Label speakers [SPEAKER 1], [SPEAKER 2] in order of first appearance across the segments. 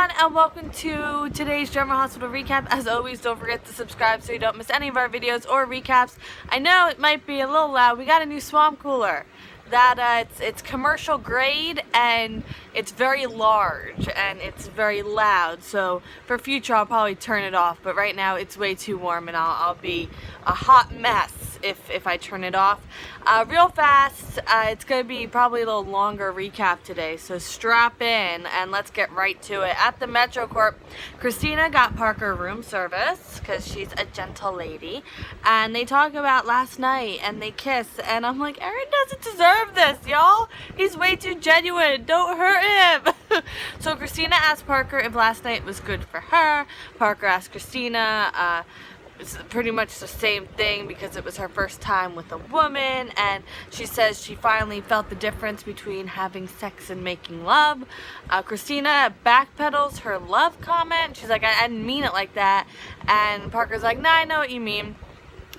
[SPEAKER 1] everyone, and welcome to today's General Hospital recap. As always, don't forget to subscribe so you don't miss any of our videos or recaps. I know it might be a little loud. We got a new swamp cooler that it's commercial grade, and it's very large and it's very loud, so for future I'll probably turn it off, but right now it's way too warm and I'll be a hot mess if I turn it off. Real fast, it's going to be probably a little longer recap today, so strap in and let's get right to it. At the Metro Corp, Christina got Parker room service because she's a gentle lady, and they talk about last night and they kiss, and I'm like, Aaron doesn't deserve this, y'all. He's way too genuine. Don't hurt him. So Christina asked Parker if last night was good for her. Parker asked Christina, it's pretty much the same thing because it was her first time with a woman, and she says she finally felt the difference between having sex and making love. Christina backpedals her love comment. She's like, I didn't mean it like that. And Parker's like, nah, I know what you mean.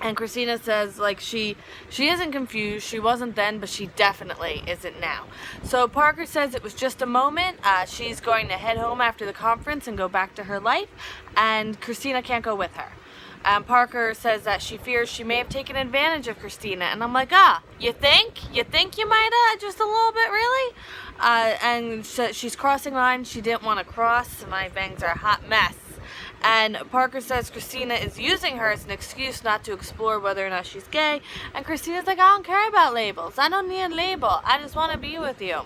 [SPEAKER 1] And Christina says, like, she isn't confused. She wasn't then, but she definitely isn't now. So Parker says it was just a moment. She's going to head home after the conference and go back to her life, and Christina can't go with her. Parker says that she fears she may have taken advantage of Christina, and I'm like, you think? You think you might have? Just a little bit, really? And so she's crossing lines she didn't want to cross. My bangs are a hot mess. And Parker says Christina is using her as an excuse not to explore whether or not she's gay. And Christina's like, I don't care about labels. I don't need a label. I just want to be with you.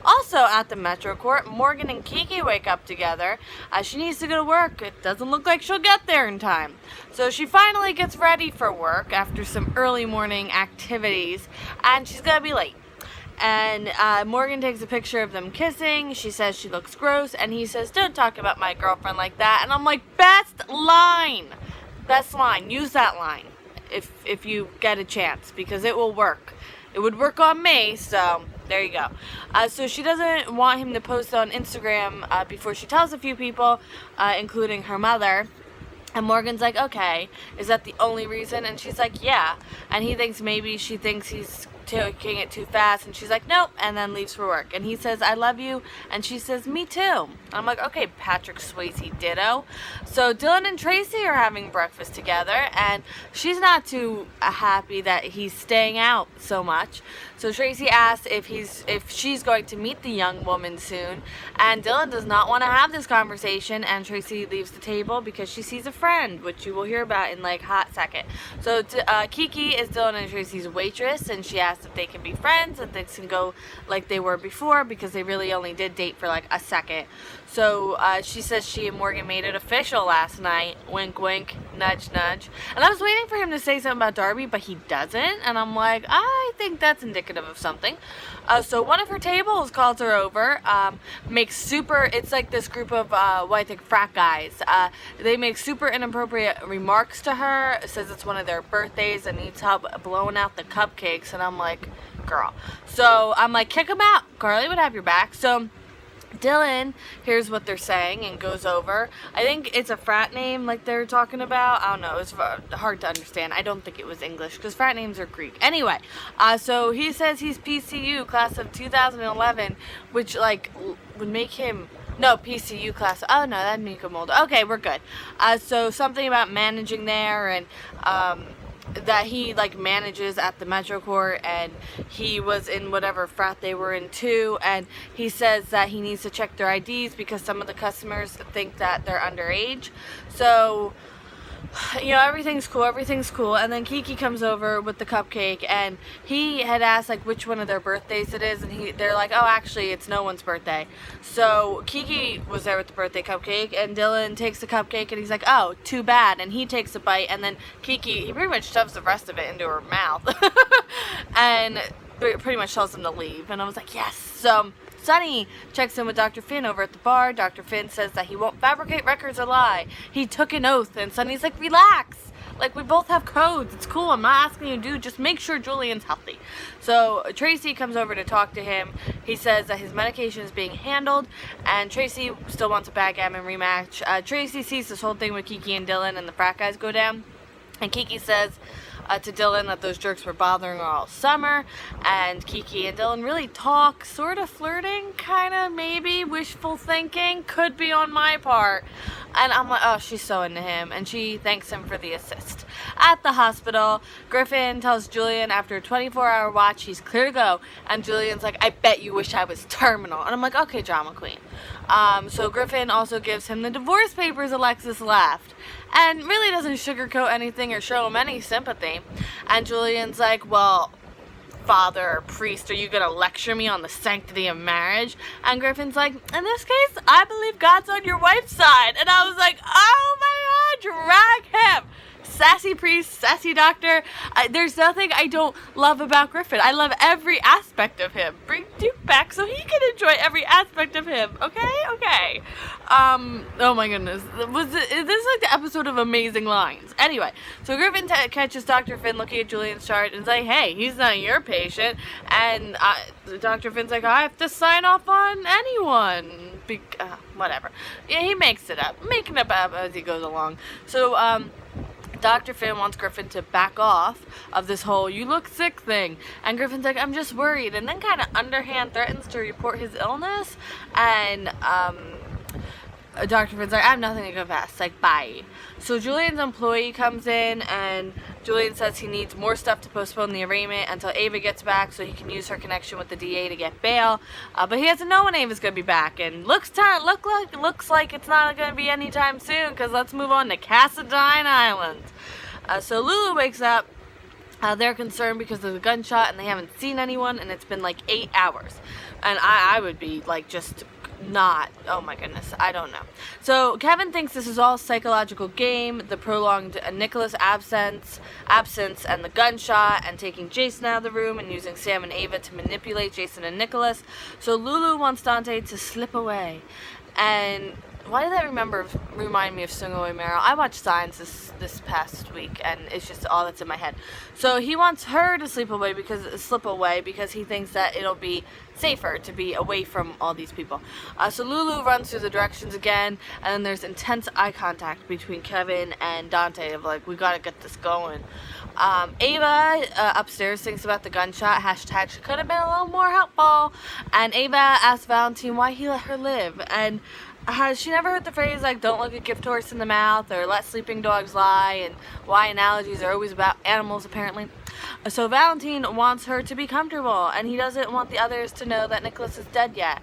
[SPEAKER 1] Also at the Metro Court, Morgan and Kiki wake up together. She needs to go to work. It doesn't look like she'll get there in time. So she finally gets ready for work after some early morning activities, and she's going to be late. And Morgan takes a picture of them kissing. She says she looks gross, and he says, don't talk about my girlfriend like that. And I'm like, best line. Use that line if you get a chance, because it will work. It would work on me, so there you go. So she doesn't want him to post on Instagram before she tells a few people, including her mother. And Morgan's like, okay, is that the only reason? And she's like, yeah. And he thinks maybe she thinks he's taking it too fast, and she's like, nope, and then leaves for work. And he says, I love you, and she says, me too. And I'm like, okay, Patrick Swayze ditto. So Dylan and Tracy are having breakfast together, and she's not too happy that he's staying out so much. So Tracy asks if she's going to meet the young woman soon, and Dylan does not want to have this conversation, and Tracy leaves the table because she sees a friend, which you will hear about in like hot second. So Kiki is Dylan and Tracy's waitress, and she asks if they can be friends, and things can go like they were before, because they really only did date for like a second. So she says she and Morgan made it official last night. Wink, wink, nudge, nudge. And I was waiting for him to say something about Darby, but he doesn't. And I'm like, I think that's indicative of something. So one of her tables calls her over. It's like this group of, I think, frat guys. They make super inappropriate remarks to her. It says it's one of their birthdays and needs help blowing out the cupcakes. And I'm like, girl. So I'm like, kick them out. Carly would have your back. So Dylan hears what they're saying and goes over. I think it's a frat name like they're talking about. I don't know. It's hard to understand. I don't think it was English because frat names are Greek. Anyway, so he says he's PCU, class of 2011, which like would make him... No, PCU class. Oh, no, that'd make him older. Okay, we're good. So something about managing there, and that he like manages at the Metro Court, and he was in whatever frat they were in too, and he says that he needs to check their IDs because some of the customers think that they're underage. So, you know, everything's cool, and then Kiki comes over with the cupcake, and he had asked like which one of their birthdays it is, and they're like, oh, actually it's no one's birthday. So Kiki was there with the birthday cupcake, and Dylan takes the cupcake and he's like, oh, too bad, and he takes a bite, and then Kiki, he pretty much shoves the rest of it into her mouth and pretty much tells him to leave. And I was like, yes. So Sonny checks in with Dr. Finn over at the bar. Dr. Finn says that he won't fabricate records or lie. He took an oath, and Sonny's like, relax. Like, we both have codes. It's cool. I'm not asking you to do. Just make sure Julian's healthy. So Tracy comes over to talk to him. He says that his medication is being handled, and Tracy still wants a backgammon rematch. Tracy sees this whole thing with Kiki and Dylan and the frat guys go down, and Kiki says, to Dylan that those jerks were bothering her all summer, and Kiki and Dylan really talk, sort of flirting, kind of, maybe, wishful thinking, could be on my part. And I'm like, oh, she's so into him, and she thanks him for the assist. At the hospital, Griffin tells Julian after a 24-hour watch he's clear to go, and Julian's like, I bet you wish I was terminal. And I'm like, okay, drama queen. So Griffin also gives him the divorce papers Alexis left, and really doesn't sugarcoat anything or show him any sympathy. And Julian's like, well, father or priest, are you gonna lecture me on the sanctity of marriage? And Griffin's like, in this case, I believe God's on your wife's side. And I was like, oh my god, drag him. Sassy priest, sassy doctor. There's nothing I don't love about Griffin. I love every aspect of him. Bring Duke back so he can enjoy every aspect of him. Okay. Oh my goodness. This is like the episode of Amazing Lines. Anyway, so Griffin catches Dr. Finn looking at Julian's chart and is like, hey, he's not your patient. And Dr. Finn's like, I have to sign off on anyone. Whatever. Yeah, he makes it up. Making it up as he goes along. So, Dr. Finn wants Griffin to back off of this whole you look sick thing, and Griffin's like, I'm just worried, and then kind of underhand threatens to report his illness, and Dr. Finn's like, I have nothing to confess, like, bye. So Julian's employee comes in, and Julian says he needs more stuff to postpone the arraignment until Ava gets back so he can use her connection with the DA to get bail, but he doesn't know when Ava's going to be back, and looks like it's not going to be anytime soon, because let's move on to Cassadine Island. So Lulu wakes up. They're concerned because of the gunshot, and they haven't seen anyone, and it's been like 8 hours, and I would be like just not, oh my goodness, I don't know. So Kevin thinks this is all psychological game, the prolonged Nicholas absence and the gunshot, and taking Jason out of the room and using Sam and Ava to manipulate Jason and Nicholas. So Lulu wants Dante to slip away. And why did that remind me of Sing Away Meryl? I watched Signs this past week, and it's just all that's in my head. So he wants her to slip away because he thinks that it'll be safer to be away from all these people. So Lulu runs through the directions again, and then there's intense eye contact between Kevin and Dante of like, we gotta get this going. Ava upstairs thinks about the gunshot, hashtag she could have been a little more helpful, and Ava asks Valentine why he let her live, and has she never heard the phrase like don't look a gift horse in the mouth or let sleeping dogs lie, and why analogies are always about animals apparently. So Valentine wants her to be comfortable, and he doesn't want the others to know that Nicholas is dead yet.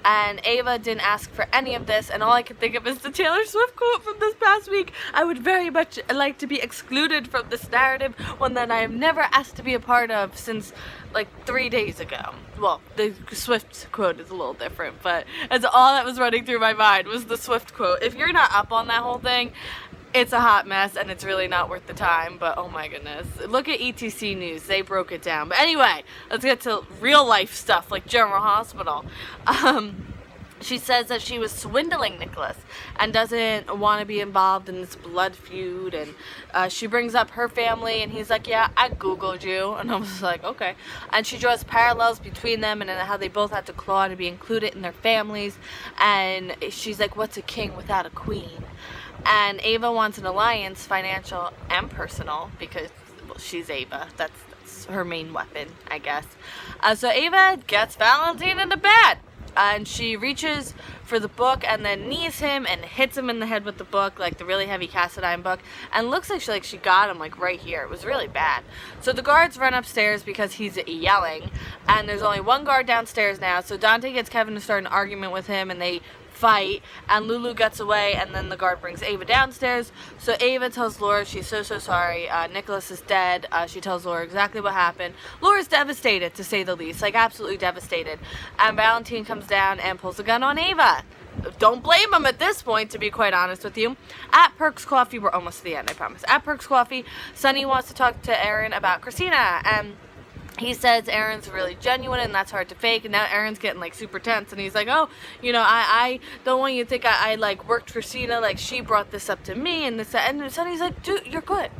[SPEAKER 1] And Ava didn't ask for any of this, and all I could think of is the Taylor Swift quote from this past week. I would very much like to be excluded from this narrative, one that I have never asked to be a part of since like 3 days ago. Well, the Swift quote is a little different, but that's all that was running through my mind was the Swift quote. If you're not up on that whole thing, it's a hot mess, and it's really not worth the time, but oh my goodness. Look at ETC News. They broke it down. But anyway, let's get to real life stuff like General Hospital. She says that she was swindling Nicholas and doesn't want to be involved in this blood feud, and she brings up her family, and he's like, yeah, I Googled you, and I was like, okay. And she draws parallels between them and how they both had to claw to be included in their families, and she's like, what's a king without a queen? And Ava wants an alliance, financial and personal, because well, she's Ava. That's her main weapon, I guess. So Ava gets Valentine into bed, and she reaches for the book and then knees him and hits him in the head with the book, like the really heavy Cassadine book, and looks like she got him like right here. It was really bad. So the guards run upstairs because he's yelling, and there's only one guard downstairs now. So Dante gets Kevin to start an argument with him, and they fight, and Lulu gets away, and then the guard brings Ava downstairs. So Ava tells Laura she's so sorry. Nicholas is dead. She tells Laura exactly what happened. Laura's devastated, to say the least, like absolutely devastated. And Valentine comes down and pulls a gun on Ava. Don't blame him at this point, to be quite honest with you. At Perks Coffee, we're almost to the end, I promise. At Perks Coffee, Sonny wants to talk to Aaron about Christina, and he says Aaron's really genuine and that's hard to fake, and now Aaron's getting like super tense, and he's like, oh, you know, I don't want you to think I like worked for Christina, like she brought this up to me and this, and Sonny's like, dude, you're good,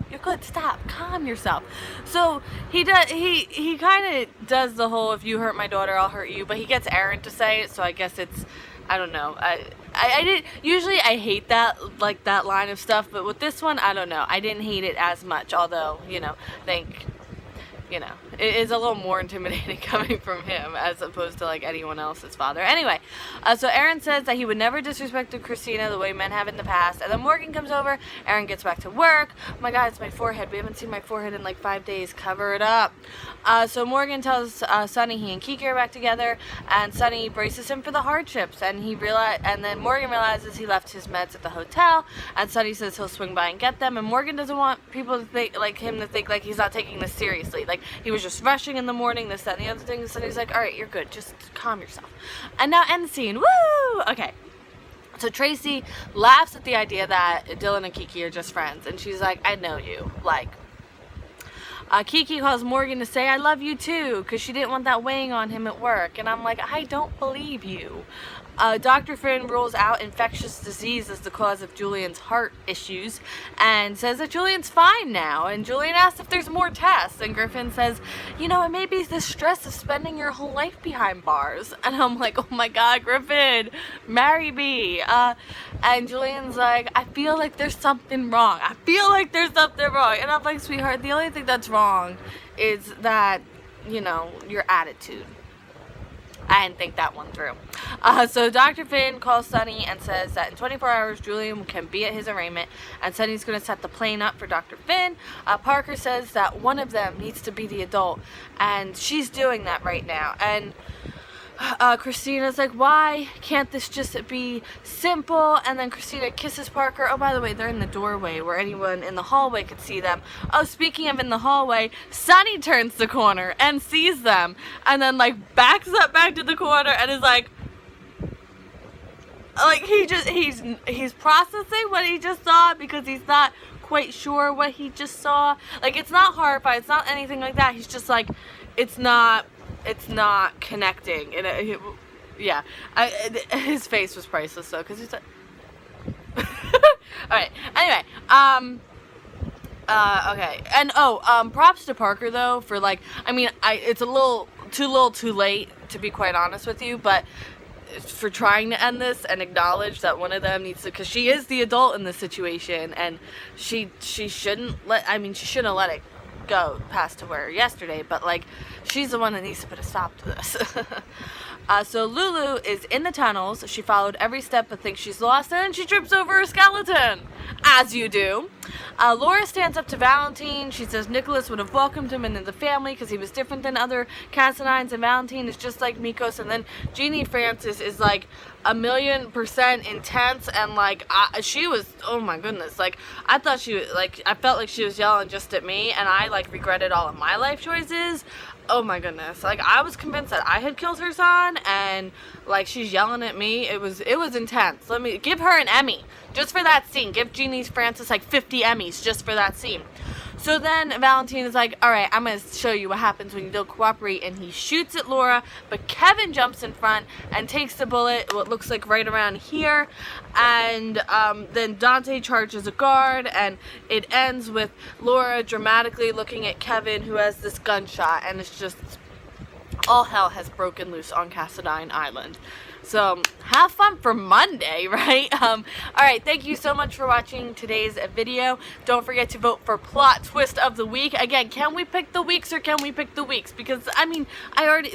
[SPEAKER 1] stop, calm yourself. So he kind of does the whole if you hurt my daughter I'll hurt you, but he gets Aaron to say it, so I guess it's, I don't know. I didn't, usually I hate that, like, that line of stuff, but with this one, I don't know, I didn't hate it as much, although, you know, I think, you know, it is a little more intimidating coming from him as opposed to, like, anyone else's father. Anyway, so Aaron says that he would never disrespect Christina the way men have in the past, and then Morgan comes over. Aaron gets back to work. Oh my god, it's my forehead. We haven't seen my forehead in like 5 days. Cover it up. So Morgan tells Sonny he and Kiki are back together, and Sonny braces him for the hardships, and then Morgan realizes he left his meds at the hotel, and Sonny says he'll swing by and get them, and Morgan doesn't want people to think, like, him to think like he's not taking this seriously, like he was just rushing in the morning, this, that, and the other thing. So he's like, alright, you're good, just calm yourself. And now end scene. Woo! Okay. So Tracy laughs at the idea that Dylan and Kiki are just friends, and she's like, I know you. Like, Kiki calls Morgan to say, I love you too, because she didn't want that weighing on him at work. And I'm like, I don't believe you. Dr. Finn rules out infectious disease as the cause of Julian's heart issues and says that Julian's fine now. And Julian asks if there's more tests. And Griffin says, you know, it may be the stress of spending your whole life behind bars. And I'm like, oh my god, Griffin, marry me. And Julian's like, I feel like there's something wrong. I feel like there's something wrong. And I'm like, sweetheart, the only thing that's wrong is that, you know, your attitude. I didn't think that one through. So Dr. Finn calls Sonny and says that in 24 hours Julian can be at his arraignment, and Sonny's going to set the plane up for Dr. Finn. Parker says that one of them needs to be the adult, and she's doing that right now. And Christina's like, why can't this just be simple? And then Christina kisses Parker. Oh, by the way, they're in the doorway where anyone in the hallway could see them. Oh, speaking of in the hallway, Sonny turns the corner and sees them, and then like backs up back to the corner and is like he's processing what he just saw, because he's not quite sure what he just saw. Like, it's not horrified, it's not anything like that. He's just like, it's not connecting. And yeah, his face was priceless though, because he's like alright, anyway, okay, and props to Parker though for, like, I mean, it's a little too late, to be quite honest with you, but for trying to end this and acknowledge that one of them needs to, because she is the adult in this situation, and she shouldn't have let it go past to where yesterday, but like, she's the one that needs to put a stop to this. So Lulu is in the tunnels. She followed every step but thinks she's lost, and then she trips over a skeleton, as you do. Laura stands up to Valentine. She says Nicholas would have welcomed him into the family because he was different than other Cassadines, and Valentine is just like Mikos. And then Jeannie Francis is like 1,000,000% intense, and like she was, oh my goodness, like I thought she was, like, I felt like she was yelling just at me, and I like regretted all of my life choices. Oh my goodness, like I was convinced that I had killed her son, and like she's yelling at me. It was intense. Let me give her an Emmy just for that scene. Give Jeannie Francis like 50 Emmys just for that scene. So then Valentine is like, alright, I'm going to show you what happens when you don't cooperate, and he shoots at Laura, but Kevin jumps in front and takes the bullet, what looks like right around here, and then Dante charges a guard, and it ends with Laura dramatically looking at Kevin, who has this gunshot, and it's just, all hell has broken loose on Cassadine Island. So, have fun for Monday, right? Alright, thank you so much for watching today's video. Don't forget to vote for Plot Twist of the Week. Again, can we pick the weeks, or can we pick the weeks? Because, I mean,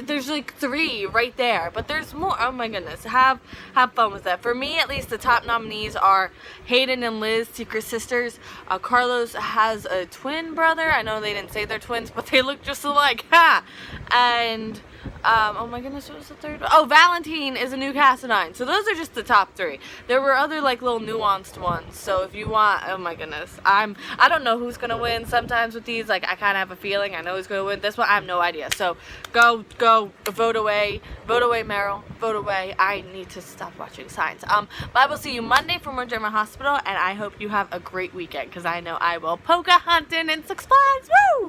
[SPEAKER 1] there's like 3 right there, but there's more. Oh my goodness, have fun with that. For me, at least, the top nominees are Hayden and Liz, Secret Sisters. Carlos has a twin brother. I know they didn't say they're twins, but they look just alike. Ha! And oh my goodness, what was the third one? Oh, Valentine is a new Cassadine. So those are just the top 3. There were other like little nuanced ones. So if you want, oh my goodness, I don't know who's gonna win sometimes with these. Like, I kind of have a feeling I know who's gonna win. This one, I have no idea. So go vote away, Meryl, vote away. I need to stop watching Signs. But I will see you Monday for more German Hospital, and I hope you have a great weekend, because I know I will. Pocahontas and Six Flags. Woo!